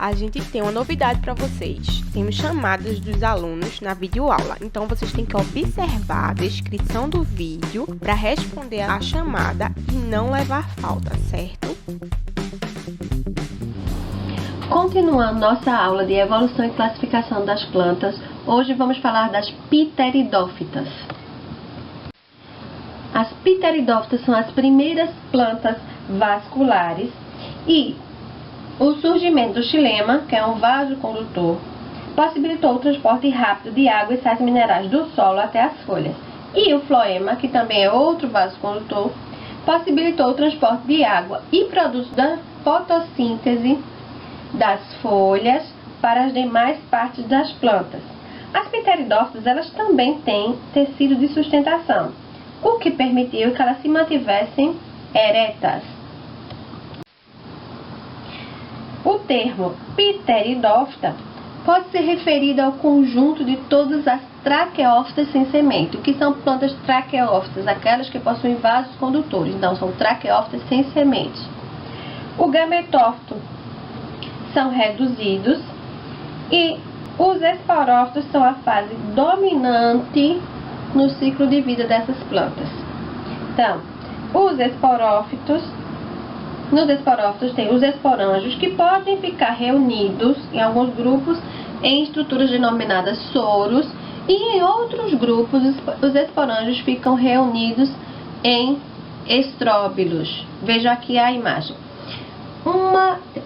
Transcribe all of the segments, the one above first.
A gente tem uma novidade para vocês. Temos chamadas dos alunos na videoaula. Então, vocês têm que observar a descrição do vídeo para responder a chamada e não levar falta, certo? Continuando nossa aula de evolução e classificação das plantas, hoje vamos falar das pteridófitas. As pteridófitas são as primeiras plantas vasculares e o surgimento do xilema, que é um vaso condutor, possibilitou o transporte rápido de água e sais minerais do solo até as folhas. E o floema, que também é outro vaso condutor, possibilitou o transporte de água e produtos da fotossíntese das folhas para as demais partes das plantas. As pteridófitas, elas também têm tecido de sustentação, o que permitiu que elas se mantivessem eretas. O termo pteridófita pode ser referido ao conjunto de todas as traqueófitas sem semente. O que são plantas traqueófitas? Aquelas que possuem vasos condutores. Então, são traqueófitas sem semente. O gametófito são reduzidos e os esporófitos são a fase dominante no ciclo de vida dessas plantas. Então, nos esporófitos tem os esporângios, que podem ficar reunidos em alguns grupos em estruturas denominadas soros, e em outros grupos os esporângios ficam reunidos em estróbilos. Veja aqui a imagem.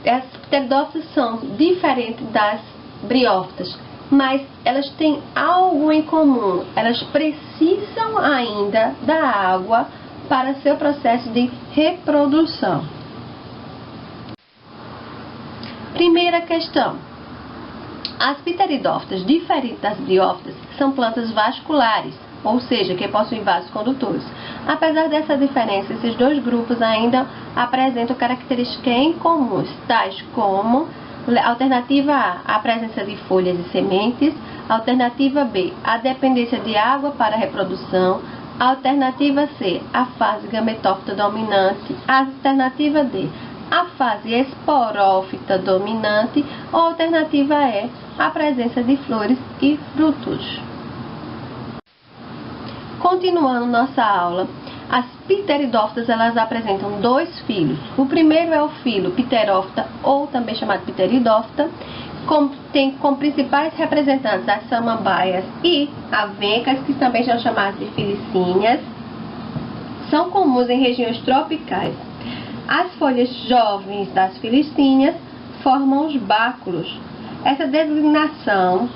As pteridófitas são diferentes das briófitas, mas elas têm algo em comum. Elas precisam ainda da água para seu processo de reprodução. Primeira questão. As pteridófitas, diferentes das briófitas, são plantas vasculares, ou seja, que possuem vasos condutores. Apesar dessa diferença, esses dois grupos ainda apresentam características em comuns, tais como alternativa A, a presença de folhas e sementes; alternativa B, a dependência de água para a reprodução; alternativa C, a fase gametófita dominante; alternativa D, a fase esporófita dominante; ou alternativa E, a presença de flores e frutos. Continuando nossa aula, as pteridófitas, elas apresentam dois filos. O primeiro é o filo pterófita, ou também chamado pteridófita, tem como principais representantes as samambaias e avencas, que também são chamadas de filicíneas. São comuns em regiões tropicais. As folhas jovens das filicíneas formam os báculos. Essa designação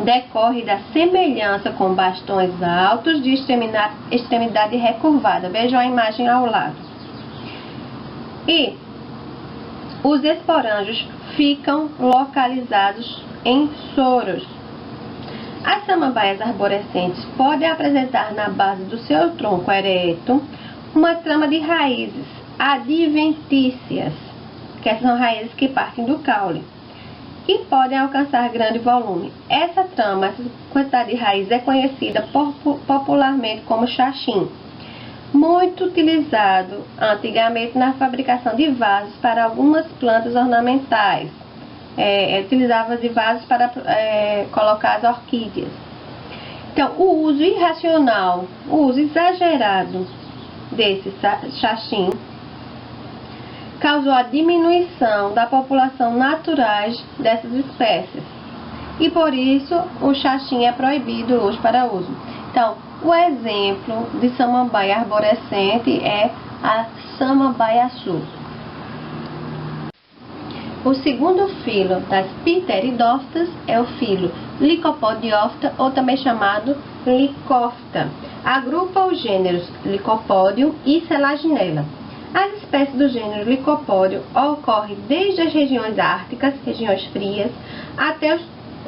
decorre da semelhança com bastões altos de extremidade recurvada. Vejam a imagem ao lado. E os esporângios ficam localizados em soros. As samambaias arborescentes podem apresentar na base do seu tronco ereto uma trama de raízes adventícias, que são raízes que partem do caule, e podem alcançar grande volume. Essa trama, essa quantidade de raiz é conhecida popularmente como xaxim, muito utilizado antigamente na fabricação de vasos para algumas plantas ornamentais. Utilizava de vasos para colocar as orquídeas. Então, o uso irracional, o uso exagerado desse xaxim causou a diminuição da população naturais dessas espécies. E por isso o xaxim é proibido hoje para uso. Então, o exemplo de samambaia arborescente é a samambaiaçu. O segundo filo das pteridófitas é o filo Lycopodiófita, ou também chamado Lycófita. Agrupa os gêneros Lycopodium e Selaginella. As espécies do gênero Lycopodium ocorrem desde as regiões árticas, regiões frias, até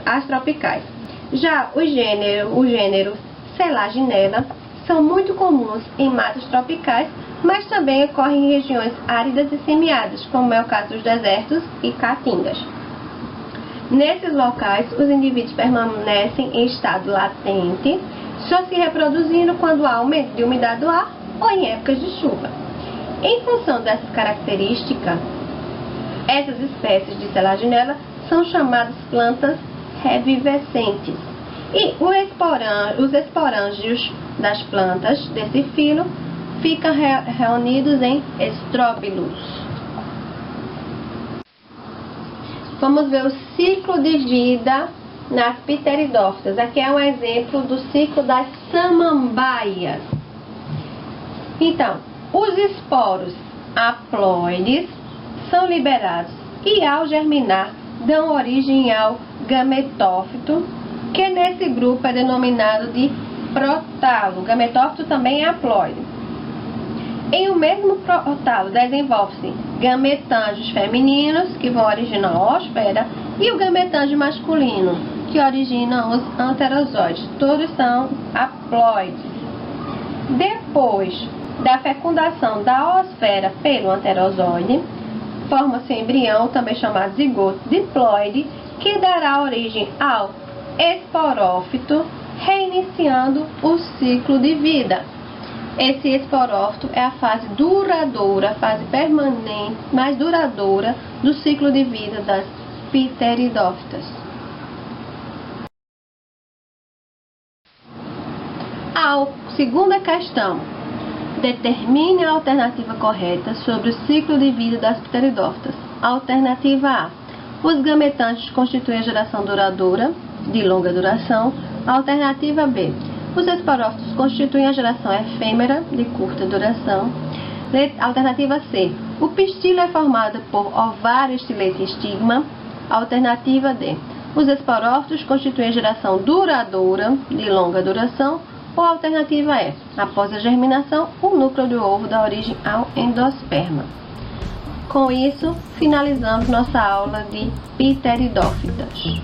as tropicais. Já o gênero Selaginella são muito comuns em matas tropicais, mas também ocorrem em regiões áridas e semiáridas, como é o caso dos desertos e caatingas. Nesses locais, os indivíduos permanecem em estado latente, só se reproduzindo quando há aumento de umidade do ar ou em épocas de chuva. Em função dessas características, essas espécies de selaginela são chamadas plantas revivescentes. E os esporângios das plantas desse filo ficam reunidos em estróbilos. Vamos ver o ciclo de vida nas pteridófitas. Aqui é um exemplo do ciclo das samambaias. Então, os esporos haploides são liberados e, ao germinar, dão origem ao gametófito, que nesse grupo é denominado de prótalo. O gametófito também é haploide. Em o mesmo prótalo desenvolve-se gametângios femininos, que vão originar a oosfera, e o gametângio masculino, que origina os anterozoides. Todos são haploides. Depois da fecundação da oosfera pelo anterozoide, forma-se o embrião, também chamado zigoto diploide, que dará origem ao esporófito, reiniciando o ciclo de vida. Esse esporófito é a fase duradoura, a fase permanente, mais duradoura do ciclo de vida das pteridófitas. A segunda questão. Determine a alternativa correta sobre o ciclo de vida das pteridófitas. Alternativa A. Os gametângios constituem a geração duradoura, de longa duração. Alternativa B. Os esporófitos constituem a geração efêmera, de curta duração. Alternativa C. O pistilo é formado por ovário, estilete e estigma. Alternativa D. Os esporófitos constituem a geração duradoura, de longa duração. Ou alternativa E. Após a germinação, o núcleo do ovo dá origem ao endosperma. Com isso, finalizamos nossa aula de pteridófitas.